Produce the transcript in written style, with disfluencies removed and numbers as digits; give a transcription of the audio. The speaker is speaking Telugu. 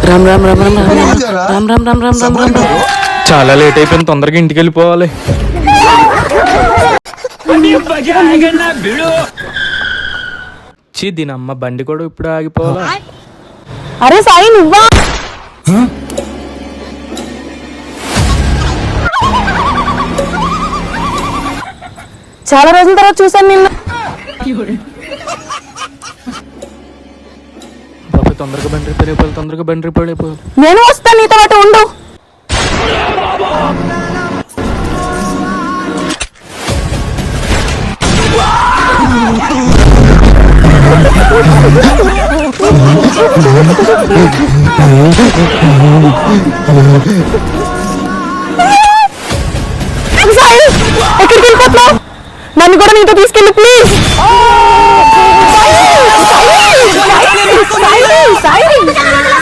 రామ్ రామ్ రామ్ రామ్ రామ్ రామ్ రామ్ రామ్ రామ్ రామ్ రామ్ రామ్. చాలా లేట్ అయిపోయింది, తొందరగా ఇంటికి వెళ్ళిపోవాలి. దీని అమ్మ బండి కూడా ఇప్పుడు ఆగిపోవాలా? అరే సాయి నువ్వా? చాలా రోజుల తర్వాత చూసాను నిన్ను. బాబాయ్ తొందరగా బండి రిపేర్ అయిపోవాలి, తొందరగా బండి రిపేర్ అయిపోవాలి. నేను వస్తాను నీతో పాటు, ఉండు. సాయి ఎక్కడికి వెళ్ళిపోతున్నావు? నన్ను కూడా నీతో తీసుకెళ్ళి ప్లీజ్.